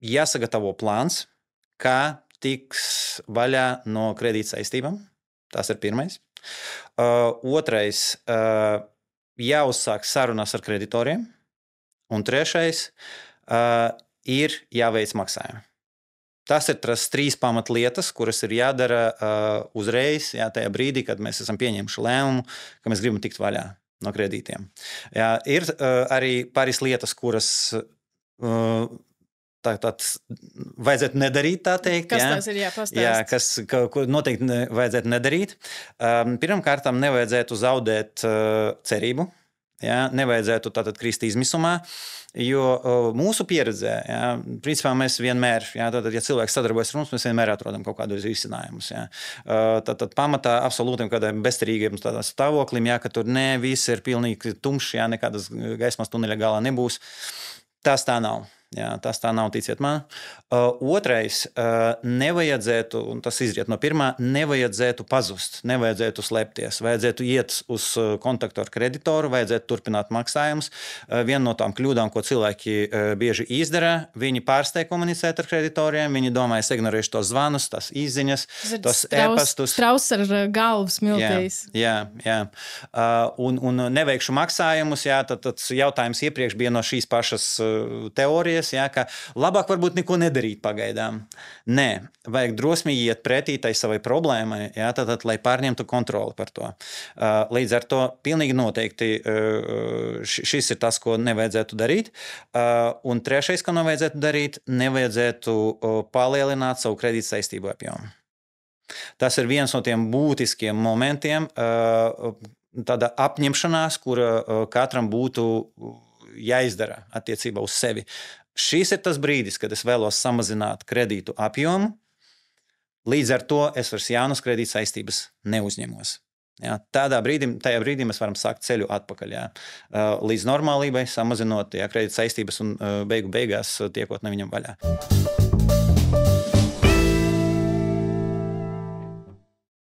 jāsagatavo plāns, kā tiks vaļā no kredīta saistībām. Tas ir pirmais. Otrais, jāuzsāk sarunas ar kreditoriem. Un trešais, ir jāveic maksājumi. Tas ir tas 3 pamatlietas, kuras ir jādara uzreiz, tajā brīdī, kad mēs esam pieņēmuši lēmumu, ka mēs gribam tikt vaļā no kredītiem. Ir arī pāris lietas, kuras vajadzētu nedarīt, tā teikt. Kas tās ir jāpastāst? Ko noteikti vajadzētu nedarīt. Pirmkārt, nevajadzētu zaudēt cerību. Nevajadzētu tātad krist izmisumā, jo mūsu pieredzē, principā mēs vienmēr, ja cilvēks sadarbojas ar mums, mēs vienmēr atrodam kaut kādus risinājumus. Tad pamatā absolūtiem kādiem bezcerīgiem stāvoklim, ka tur viss ir pilnīgi tumšs, nekādas gaismas tuneļa galā nebūs. Tas tā nav. Tas tā nav, ticiet man. Otrais, nevajadzētu, un tas izriet no pirmā, nevajadzētu pazust, nevajadzētu slēpties, vajadzētu iet uz kontaktu ar kreditoru, vajadzētu turpināt maksājumus. Viena no tām kļūdām, ko cilvēki bieži izdara, viņi pārsteig komunicēt ar kreditoriem, viņi domā, es ignorēšu tos zvanus, tās izziņas, tos e-pastus. Strauss ar galvu smiltīs. Jā. Un neveikšu maksājumus, tad jautājums iepriekš bija no šīs pašas teorijas, ka labāk varbūt neko nedarīt pagaidām. Nē, vajag drosmīgi iet pretī tai savai problēmai, lai pārņemtu kontroli par to. Līdz ar to pilnīgi noteikti šis ir tas, ko nevajadzētu darīt. Un trešais, ko nevajadzētu darīt, nevajadzētu palielināt savu kredīta saistību apjomu. Tas ir viens no tiem būtiskiem momentiem, tāda apņemšanās, kura katram būtu jāizdara attiecībā uz sevi. Šis ir tas brīdis, kad es vēlos samazināt kredītu apjomu. Līdz ar to es vairs jaunas kredīta saistības neuzņemos. Tajā brīdī mēs varam sākt ceļu atpakaļ. Līdz normālībai, samazinot kredīta saistības un beigās tiekot no viņam vaļā.